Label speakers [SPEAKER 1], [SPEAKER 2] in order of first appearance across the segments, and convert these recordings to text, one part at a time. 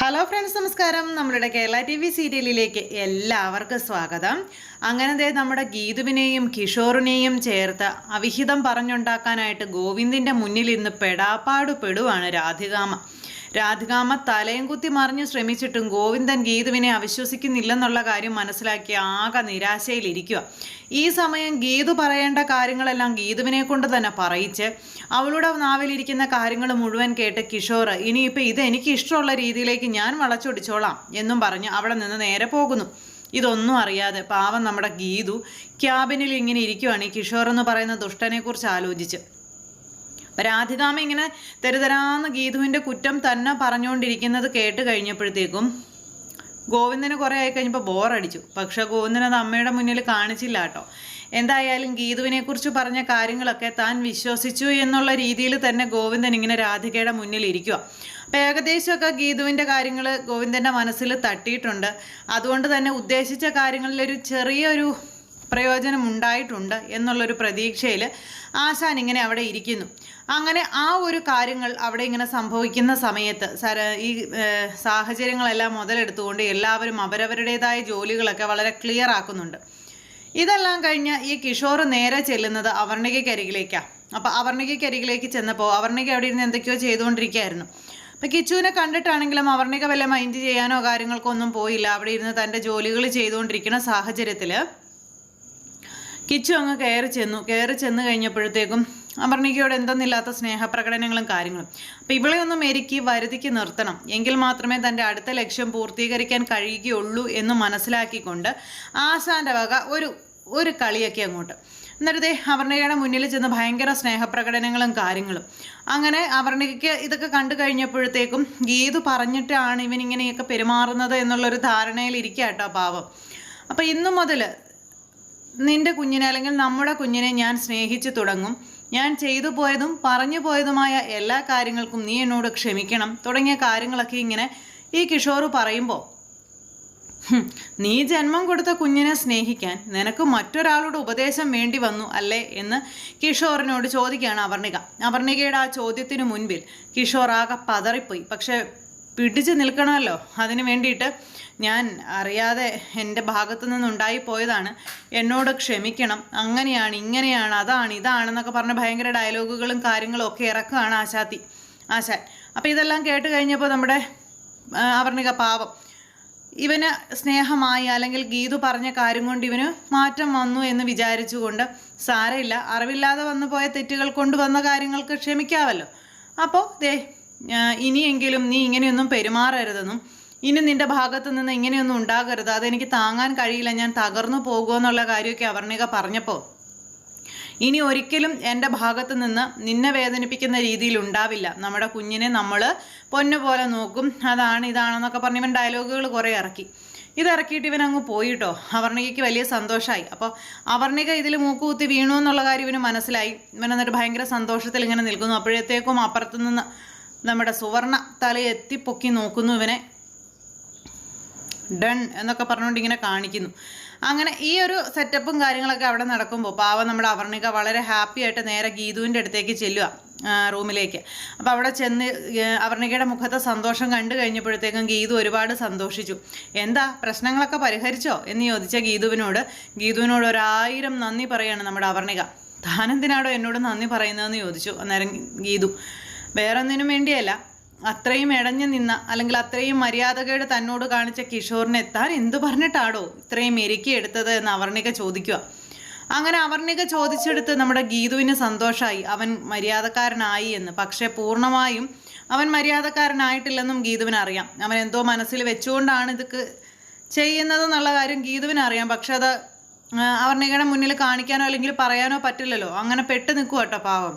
[SPEAKER 1] Hello friends, നമസ്കാരം. നമ്മുടെ Kerala T V സീരിയലിലേക്ക് എല്ലാവർക്കും സ്വാഗതം. അങ്ങനെ നമ്മുടെ ഗീതുവിനെയും കിഷോറിനെയും ചേർത്ത് അവിഹിതം പറഞ്ഞുണ്ടാക്കാനായിട്ട് ഗോവിന്ദിൻ്റെ മുന്നിൽ ഇന്ന് പെടുവാണ് രാധികാമ്മ തലയും കുത്തി മറിഞ്ഞ് ശ്രമിച്ചിട്ടും ഗോവിന്ദൻ ഗീതുവിനെ അവിശ്വസിക്കുന്നില്ലെന്നുള്ള കാര്യം മനസ്സിലാക്കി ആകെ നിരാശയിലിരിക്കുക. ഈ സമയം ഗീതു പറയേണ്ട കാര്യങ്ങളെല്ലാം ഗീതുവിനെ കൊണ്ട് തന്നെ പറയിച്ച് അവളുടെ നാവിലിരിക്കുന്ന കാര്യങ്ങൾ മുഴുവൻ കേട്ട് കിഷോർ ഇനിയിപ്പോൾ ഇത് എനിക്ക് ഇഷ്ടമുള്ള രീതിയിലേക്ക് ഞാൻ വളച്ചൊടിച്ചോളാം എന്നും പറഞ്ഞ് അവിടെ നിന്ന് നേരെ പോകുന്നു. ഇതൊന്നും അറിയാതെ പാവം നമ്മുടെ ഗീതു ക്യാബിനിൽ ഇങ്ങനെ ഇരിക്കുവാണ് ഈ കിഷോർ എന്ന് പറയുന്ന ദുഷ്ടനെ കുറിച്ച് ആലോചിച്ച്. രാധികാമ്മ ഇങ്ങനെ തെരുതരാന്ന് ഗീതുവിൻ്റെ കുറ്റം തന്നെ പറഞ്ഞുകൊണ്ടിരിക്കുന്നത് കേട്ട് കഴിഞ്ഞപ്പോഴത്തേക്കും ഗോവിന്ദന് കുറേ ആയി കഴിഞ്ഞപ്പോൾ ബോറടിച്ചു. പക്ഷെ ഗോവിന്ദൻ അത് അമ്മയുടെ മുന്നിൽ കാണിച്ചില്ല കേട്ടോ. എന്തായാലും ഗീതുവിനെ കുറിച്ച് പറഞ്ഞ കാര്യങ്ങളൊക്കെ താൻ വിശ്വസിച്ചു എന്നുള്ള രീതിയിൽ തന്നെ ഗോവിന്ദൻ ഇങ്ങനെ രാധികയുടെ മുന്നിൽ ഇരിക്കുക. അപ്പം ഏകദേശമൊക്കെ ഗീതുവിൻ്റെ കാര്യങ്ങൾ ഗോവിന്ദൻ്റെ മനസ്സിൽ തട്ടിയിട്ടുണ്ട്. അതുകൊണ്ട് തന്നെ ഉദ്ദേശിച്ച കാര്യങ്ങളിലൊരു ചെറിയൊരു പ്രയോജനം ഉണ്ടായിട്ടുണ്ട് എന്നുള്ളൊരു പ്രതീക്ഷയിൽ ആശാൻ ഇങ്ങനെ അവിടെ ഇരിക്കുന്നു. അങ്ങനെ ആ ഒരു കാര്യങ്ങൾ അവിടെ ഇങ്ങനെ സംഭവിക്കുന്ന സമയത്ത് ഈ സാഹചര്യങ്ങളെല്ലാം മുതലെടുത്തുകൊണ്ട് എല്ലാവരും അവരവരുടേതായ ജോലികളൊക്കെ വളരെ ക്ലിയർ ആക്കുന്നുണ്ട്. ഇതെല്ലാം കഴിഞ്ഞ് ഈ കിഷോർ നേരെ ചെല്ലുന്നത് അവർണികയ്ക്കരികിലേക്കാണ്. അപ്പോൾ അവർണികയ്ക്കരികിലേക്ക് ചെന്നപ്പോൾ അവർണിക അവിടെ ഇരുന്ന് എന്തൊക്കെയോ ചെയ്തുകൊണ്ടിരിക്കുകയായിരുന്നു. അപ്പം കിച്ചുവിനെ കണ്ടിട്ടാണെങ്കിലും അവർണിക വല്ല മൈൻഡ് ചെയ്യാനോ കാര്യങ്ങൾക്കോ ഒന്നും പോയില്ല. അവിടെ ഇരുന്ന് തൻ്റെ ജോലികൾ ചെയ്തുകൊണ്ടിരിക്കുന്ന സാഹചര്യത്തിൽ കിച്ചു അങ്ങ് കയറി ചെന്ന് കഴിഞ്ഞപ്പോഴത്തേക്കും അവർണികയോട് എന്തെന്നില്ലാത്ത സ്നേഹപ്രകടനങ്ങളും കാര്യങ്ങളും. അപ്പം ഇവളെ ഒന്ന് മെരുക്കി വരുതിക്ക് നിർത്തണം, എങ്കിൽ മാത്രമേ തൻ്റെ അടുത്ത ലക്ഷ്യം പൂർത്തീകരിക്കാൻ കഴിയുകയുള്ളൂ എന്ന് മനസ്സിലാക്കിക്കൊണ്ട് ആശാൻ്റെ വക ഒരു കളിയൊക്കെ അങ്ങോട്ട്. എന്നിട്ട് അവർണികയുടെ മുന്നിൽ ചെന്ന് ഭയങ്കര സ്നേഹപ്രകടനങ്ങളും കാര്യങ്ങളും. അങ്ങനെ അവർണികയ്ക്ക് ഇതൊക്കെ കണ്ടു കഴിഞ്ഞപ്പോഴത്തേക്കും ഗീതു പറഞ്ഞിട്ടാണ് ഇവനിങ്ങനെയൊക്കെ പെരുമാറുന്നത് എന്നുള്ളൊരു ധാരണയിലിരിക്കുക കേട്ടോ പാവം. അപ്പം ഇന്നു മുതൽ നിന്റെ കുഞ്ഞിനെ അല്ലെങ്കിൽ നമ്മുടെ കുഞ്ഞിനെ ഞാൻ സ്നേഹിച്ചു തുടങ്ങും. ഞാൻ ചെയ്തു പോയതും പറഞ്ഞു പോയതുമായ എല്ലാ കാര്യങ്ങൾക്കും നീ എന്നോട് ക്ഷമിക്കണം തുടങ്ങിയ കാര്യങ്ങളൊക്കെ ഇങ്ങനെ ഈ കിഷോർ പറയുമ്പോൾ, നീ ജന്മം കൊടുത്ത കുഞ്ഞിനെ സ്നേഹിക്കാൻ നിനക്ക് മറ്റൊരാളുടെ ഉപദേശം വേണ്ടി വന്നു അല്ലേ എന്ന് കിഷോറിനോട് ചോദിക്കുകയാണ് അവർണികയുടെ ആ ചോദ്യത്തിന് മുൻപിൽ കിഷോർ ആകെ പതറിപ്പോയി. പക്ഷെ പിടിച്ചു നിൽക്കണമല്ലോ, അതിന് വേണ്ടിയിട്ട് ഞാൻ അറിയാതെ എൻ്റെ ഭാഗത്തു നിന്നുണ്ടായി പോയതാണ്, എന്നോട് ക്ഷമിക്കണം, അങ്ങനെയാണ് ഇങ്ങനെയാണ് അതാണ് ഇതാണെന്നൊക്കെ പറഞ്ഞ് ഭയങ്കര ഡയലോഗുകളും കാര്യങ്ങളും ഒക്കെ ഇറക്കുകയാണ് ആശാൻ. അപ്പോൾ ഇതെല്ലാം കേട്ട് കഴിഞ്ഞപ്പോൾ നമ്മുടെ അവർണിക പാവം ഇവന് സ്നേഹമായി അല്ലെങ്കിൽ ഗീതു പറഞ്ഞ കാര്യം കൊണ്ട് ഇവന് മാറ്റം വന്നു എന്ന് വിചാരിച്ചുകൊണ്ട് സാരമില്ല, അറിവില്ലാതെ വന്നു പോയ തെറ്റുകൾ കൊണ്ടുവന്ന കാര്യങ്ങൾക്ക് ക്ഷമിക്കാമല്ലോ. അപ്പോൾ ഇനിയെങ്കിലും നീ ഇങ്ങനെയൊന്നും പെരുമാറരുതെന്നും ഇനി നിന്റെ ഭാഗത്തു നിന്ന് ഇങ്ങനെയൊന്നും ഉണ്ടാകരുത്, അതെനിക്ക് താങ്ങാൻ കഴിയില്ല, ഞാൻ തകർന്നു പോകുമെന്നുള്ള കാര്യമൊക്കെ അവർണിക പറഞ്ഞപ്പോൾ, ഇനി ഒരിക്കലും എൻ്റെ ഭാഗത്ത് നിന്ന് നിന്നെ വേദനിപ്പിക്കുന്ന രീതിയിൽ ഉണ്ടാവില്ല, നമ്മുടെ കുഞ്ഞിനെ നമ്മൾ പൊന്നുപോലെ നോക്കും, അതാണ് ഇതാണെന്നൊക്കെ പറഞ്ഞ് ഇവൻ ഡയലോഗുകൾ കുറേ ഇറക്കിയിട്ട് ഇവൻ അങ്ങ് പോയിട്ടോ. അവർണികയ്ക്ക് വലിയ സന്തോഷമായി. അപ്പോൾ അവർണിക ഇതിൽ മൂക്കുകുത്തി വീണു എന്നുള്ള കാര്യം ഇവന് മനസ്സിലായി. ഇവൻ എന്നിട്ട് ഭയങ്കര സന്തോഷത്തിൽ ഇങ്ങനെ നിൽക്കുന്നു. അപ്പോഴത്തേക്കും അപ്പുറത്തു നിന്ന് നമ്മുടെ സുവർണ തല എത്തിപ്പൊക്കി നോക്കുന്നു ഇവനെ. ഡൺ എന്നൊക്കെ പറഞ്ഞുകൊണ്ട് ഇങ്ങനെ കാണിക്കുന്നു. അങ്ങനെ ഈ ഒരു സെറ്റപ്പും കാര്യങ്ങളൊക്കെ അവിടെ നടക്കുമ്പോൾ പാവം നമ്മുടെ അവർണിക വളരെ ഹാപ്പി ആയിട്ട് നേരെ ഗീതുവിൻ്റെ അടുത്തേക്ക് ചെല്ലുക റൂമിലേക്ക്. അപ്പോൾ അവിടെ ചെന്ന് അവർണികയുടെ മുഖത്തെ സന്തോഷം കണ്ടു കഴിഞ്ഞപ്പോഴത്തേക്കും ഗീതു ഒരുപാട് സന്തോഷിച്ചു. എന്താ പ്രശ്നങ്ങളൊക്കെ പരിഹരിച്ചോ എന്ന് ചോദിച്ച ഗീതുവിനോട് 1000 നന്ദി പറയാണ് നമ്മുടെ അവർണിക. താനെന്തിനാടോ എന്നോട് നന്ദി പറയുന്നതെന്ന് ചോദിച്ചു. അന്നേരം ഗീതു വേറൊന്നിനും വേണ്ടിയല്ല, അത്രയും ഇടഞ്ഞു നിന്ന അല്ലെങ്കിൽ അത്രയും മര്യാദകേട് തന്നോട് കാണിച്ച കിഷോറിനെ താൻ എന്തു പറഞ്ഞിട്ടാടോ ഇത്രയും എടുത്തത് എന്ന് അവർണിക ചോദിക്കുക. അങ്ങനെ അവർണിക ചോദിച്ചെടുത്ത് നമ്മുടെ ഗീതുവിന് സന്തോഷമായി, അവൻ മര്യാദക്കാരനായി എന്ന്. പക്ഷേ പൂർണ്ണമായും അവൻ മര്യാദക്കാരനായിട്ടില്ലെന്നും ഗീതുവിനറിയാം. അവൻ എന്തോ മനസ്സിൽ വെച്ചുകൊണ്ടാണ് ഇതൊക്കെ ചെയ്യുന്നതെന്നുള്ള കാര്യം ഗീതുവിനറിയാം. പക്ഷെ അത് അവർണികയുടെ മുന്നിൽ കാണിക്കാനോ അല്ലെങ്കിൽ പറയാനോ പറ്റില്ലല്ലോ. അങ്ങനെ പെട്ട് നിൽക്കുക കേട്ടോ പാവം.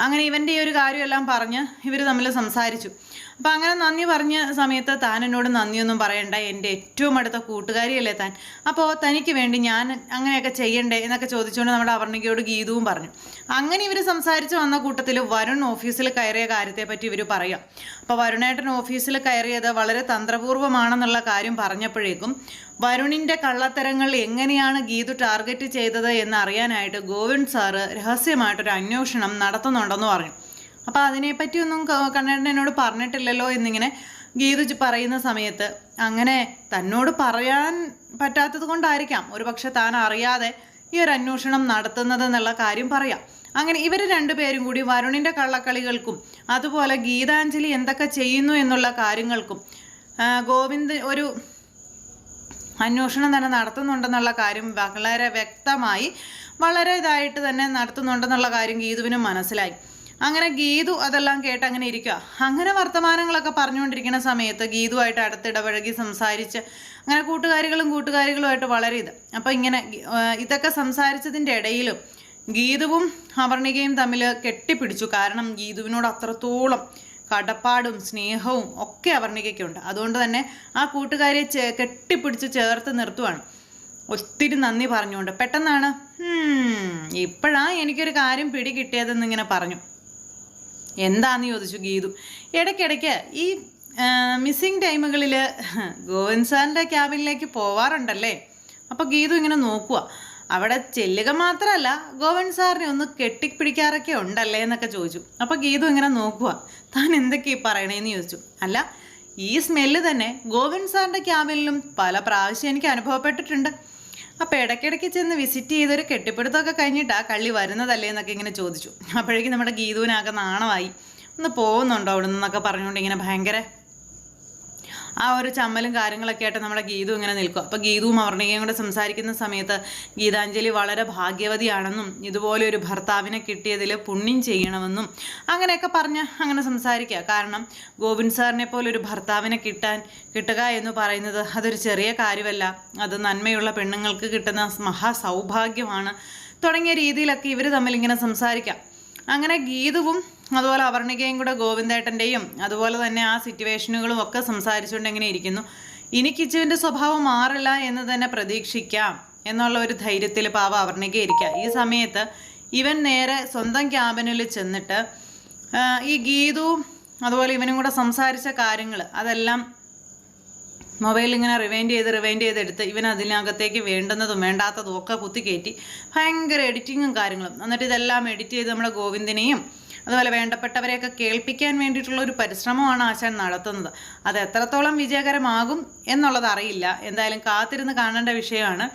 [SPEAKER 1] അങ്ങനെ ഇവൻ്റെ ഈ ഒരു കാര്യമെല്ലാം പറഞ്ഞ് ഇവർ തമ്മിൽ സംസാരിച്ചു. അപ്പം അങ്ങനെ നന്ദി പറഞ്ഞ സമയത്ത് താൻ എന്നോട് നന്ദിയൊന്നും പറയണ്ട, എൻ്റെ ഏറ്റവും അടുത്ത കൂട്ടുകാരിയല്ലേ താൻ, അപ്പോൾ തനിക്ക് വേണ്ടി ഞാൻ അങ്ങനെയൊക്കെ ചെയ്യണ്ടേ എന്നൊക്കെ ചോദിച്ചുകൊണ്ട് നമ്മുടെ അവർണികയോട് ഗീതുവും പറഞ്ഞു. അങ്ങനെ ഇവർ സംസാരിച്ച് വന്ന കൂട്ടത്തിൽ വരുൺ ഓഫീസിൽ കയറിയ കാര്യത്തെപ്പറ്റി ഇവർ പറയാം. അപ്പോൾ വരുണേട്ടൻ ഓഫീസിൽ കയറിയത് വളരെ തന്ത്രപൂർവ്വമാണെന്നുള്ള കാര്യം പറഞ്ഞപ്പോഴേക്കും വരുണിൻ്റെ കള്ളത്തരങ്ങൾ എങ്ങനെയാണ് ഗീതു ടാർഗറ്റ് ചെയ്തത് എന്ന് അറിയാനായിട്ട് ഗോവിന്ദ് സാറ് രഹസ്യമായിട്ടൊരു അന്വേഷണം നടത്തുന്നുണ്ടെന്ന് പറഞ്ഞു. അപ്പോൾ അതിനെപ്പറ്റിയൊന്നും കണ്ണേട്ടൻ എന്നോട് പറഞ്ഞിട്ടില്ലല്ലോ എന്നിങ്ങനെ ഗീതു പറയുന്ന സമയത്ത് അങ്ങനെ തന്നോട് പറയാൻ പറ്റാത്തത് കൊണ്ടായിരിക്കാം ഒരു പക്ഷെ താൻ അറിയാതെ ഈ ഒരു അന്വേഷണം നടത്തുന്നത് എന്നുള്ള കാര്യം പറയാം. അങ്ങനെ ഇവർ രണ്ടുപേരും കൂടി വരുണിൻ്റെ കള്ളക്കളികൾക്കും അതുപോലെ ഗീതാഞ്ജലി എന്തൊക്കെ ചെയ്യുന്നു എന്നുള്ള കാര്യങ്ങൾക്കും ഗോവിന്ദ് ഒരു അന്വേഷണം തന്നെ നടത്തുന്നുണ്ടെന്നുള്ള കാര്യം വളരെ വ്യക്തമായി വളരെ ഇതായിട്ട് തന്നെ നടത്തുന്നുണ്ടെന്നുള്ള കാര്യം ഗീതുവിനും മനസ്സിലായി. അങ്ങനെ ഗീതു അതെല്ലാം കേട്ട് അങ്ങനെ ഇരിക്കുക. അങ്ങനെ വർത്തമാനങ്ങളൊക്കെ പറഞ്ഞുകൊണ്ടിരിക്കുന്ന സമയത്ത് ഗീതുവായിട്ട് അടുത്തിടപഴകി സംസാരിച്ച് അങ്ങനെ കൂട്ടുകാരികളുമായിട്ട് വളരെ അപ്പോൾ ഇങ്ങനെ ഇതൊക്കെ സംസാരിച്ചതിൻ്റെ ഇടയിലും ഗീതുവും അപർണികയും തമ്മിൽ കെട്ടിപ്പിടിച്ചു. കാരണം ഗീതുവിനോട് അത്രത്തോളം കടപ്പാടും സ്നേഹവും ഒക്കെ അപർണികയ്ക്കുണ്ട്. അതുകൊണ്ട് തന്നെ ആ കൂട്ടുകാരിയെ കെട്ടിപ്പിടിച്ച് ചേർത്ത് നിർത്തുവാണ്, ഒത്തിരി നന്ദി പറഞ്ഞുകൊണ്ട്. പെട്ടെന്നാണ് ഇപ്പോഴാണ് എനിക്കൊരു കാര്യം പിടികിട്ടിയതെന്നിങ്ങനെ പറഞ്ഞു. എന്താന്ന് ചോദിച്ചു ഗീതു. ഇടയ്ക്കിടയ്ക്ക് ഈ മിസ്സിങ് ടൈമുകളിൽ ഗോവിന്ദ് സാറിൻ്റെ ക്യാബിനിലേക്ക് പോവാറുണ്ടല്ലേ? അപ്പോൾ ഗീതു ഇങ്ങനെ നോക്കുക. അവിടെ ചെല്ലുക മാത്രമല്ല ഗോവിന്ദ് സാറിനെ ഒന്ന് കെട്ടിപ്പിടിക്കാറൊക്കെ ഉണ്ടല്ലേ എന്നൊക്കെ ചോദിച്ചു. അപ്പോൾ ഗീതു ഇങ്ങനെ നോക്കുക. താൻ എന്തൊക്കെയാ പറയണേന്ന് ചോദിച്ചു. അല്ല, ഈ സ്മെല്ല് തന്നെ ഗോവിന്ദ് സാറിൻ്റെ ക്യാബിനിലും പല പ്രാവശ്യം എനിക്ക് അനുഭവപ്പെട്ടിട്ടുണ്ട്. അപ്പോൾ ഇടയ്ക്കിടയ്ക്ക് ചെന്ന് വിസിറ്റ് ചെയ്തൊരു കെട്ടിപ്പിടുത്തമൊക്കെ കഴിഞ്ഞിട്ടാണ് കള്ളി വരുന്നതല്ലേ എന്നൊക്കെ ഇങ്ങനെ ചോദിച്ചു. അപ്പോഴേക്കും നമ്മുടെ ഗീതുവിനാകെ നാണമായി. ഒന്ന് പോകുന്നുണ്ടോ അവിടെ നിന്നൊക്കെ പറഞ്ഞുകൊണ്ട് ഇങ്ങനെ ഭയങ്കര ആ ഒരു ചമ്മലും കാര്യങ്ങളൊക്കെ ആയിട്ട് നമ്മുടെ ഗീതു ഇങ്ങനെ നിൽക്കും. അപ്പോൾ ഗീതുവും അപർണികയും കൂടെ സംസാരിക്കുന്ന സമയത്ത് ഗീതാഞ്ജലി വളരെ ഭാഗ്യവതിയാണെന്നും ഇതുപോലെ ഒരു ഭർത്താവിനെ കിട്ടിയതിൽ പുണ്യം ചെയ്യണമെന്നും അങ്ങനെയൊക്കെ പറഞ്ഞ് അങ്ങനെ സംസാരിക്കുക. കാരണം ഗോവിന്ദ് സാറിനെ പോലെ ഒരു ഭർത്താവിനെ കിട്ടുക എന്ന് പറയുന്നത് അതൊരു ചെറിയ കാര്യമല്ല, അത് നന്മയുള്ള പെണ്ണുങ്ങൾക്ക് കിട്ടുന്ന മഹാസൗഭാഗ്യമാണ് തുടങ്ങിയ രീതിയിലൊക്കെ ഇവർ തമ്മിൽ ഇങ്ങനെ സംസാരിക്കാം. അങ്ങനെ ഗീതുവും അതുപോലെ അപർണികയും കൂടെ ഗോവിന്ദേട്ടൻ്റെയും അതുപോലെ തന്നെ ആ സിറ്റുവേഷനുകളും ഒക്കെ സംസാരിച്ചുകൊണ്ട് എങ്ങനെ ഇരിക്കുന്നു. ഇനി കിച്ചുവിൻ്റെ സ്വഭാവം മാറില്ല എന്ന് തന്നെ പ്രതീക്ഷിക്കാം എന്നുള്ള ഒരു ധൈര്യത്തിൽ പാവ അപർണിക ഇരിക്കുക. ഈ സമയത്ത് ഇവൻ നേരെ സ്വന്തം ക്യാബിനിൽ ചെന്നിട്ട് ഈ ഗീതുവും അതുപോലെ ഇവനും കൂടെ സംസാരിച്ച കാര്യങ്ങൾ അതെല്ലാം മൊബൈലിൽ ഇങ്ങനെ റിവൈൻഡ് ചെയ്തെടുത്ത് ഇവൻ അതിനകത്തേക്ക് വേണ്ടുന്നതും വേണ്ടാത്തതും ഒക്കെ കുത്തിക്കയറ്റി ഭയങ്കര എഡിറ്റിങ്ങും കാര്യങ്ങളും. എന്നിട്ട് ഇതെല്ലാം എഡിറ്റ് ചെയ്ത് നമ്മുടെ ഗോവിന്ദിനെയും അതുപോലെ വേണ്ടപ്പെട്ടവരെയൊക്കെ കേൾപ്പിക്കാൻ വേണ്ടിയിട്ടുള്ള ഒരു പരിശ്രമമാണ് ആശാൻ നടത്തുന്നത്. അത് എത്രത്തോളം വിജയകരമാകും എന്നുള്ളത് അറിയില്ല. എന്തായാലും കാത്തിരുന്ന് കാണേണ്ട വിഷയമാണ്.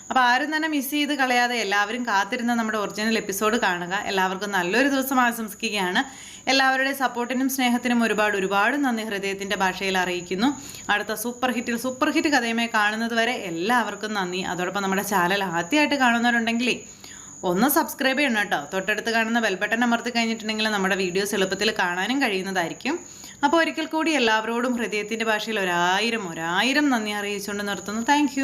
[SPEAKER 1] അപ്പോൾ ആരും തന്നെ മിസ് ചെയ്ത് കളയാതെ എല്ലാവരും കാത്തിരുന്ന് നമ്മുടെ ഒറിജിനൽ എപ്പിസോഡ് കാണുക. എല്ലാവർക്കും നല്ലൊരു ദിവസം ആശംസിക്കുകയാണ്. എല്ലാവരുടെയും സപ്പോർട്ടിനും സ്നേഹത്തിനും ഒരുപാട് നന്ദി ഹൃദയത്തിൻ്റെ ഭാഷയിൽ അറിയിക്കുന്നു. അടുത്ത സൂപ്പർ ഹിറ്റ് കഥയുമായി കാണുന്നത് വരെ എല്ലാവർക്കും നന്ദി. അതോടൊപ്പം നമ്മുടെ ചാനൽ ആദ്യമായിട്ട് കാണുന്നവരുണ്ടെങ്കിൽ ഒന്ന് സബ്സ്ക്രൈബ് ചെയ്യണം കേട്ടോ. തൊട്ടടുത്ത് കാണുന്ന ബെൽ ബട്ടൺ അമർത്തി കഴിഞ്ഞിട്ടുണ്ടെങ്കിൽ നമ്മുടെ വീഡിയോസ് എളുപ്പത്തിൽ കാണാനും കഴിയുന്നതായിരിക്കും. അപ്പോൾ ഒരിക്കൽ കൂടി എല്ലാവരോടും ഹൃദയത്തിൻ്റെ ഭാഷയിൽ ഒരായിരം നന്ദി അറിയിച്ചുകൊണ്ട് നിർത്തുന്നു. താങ്ക്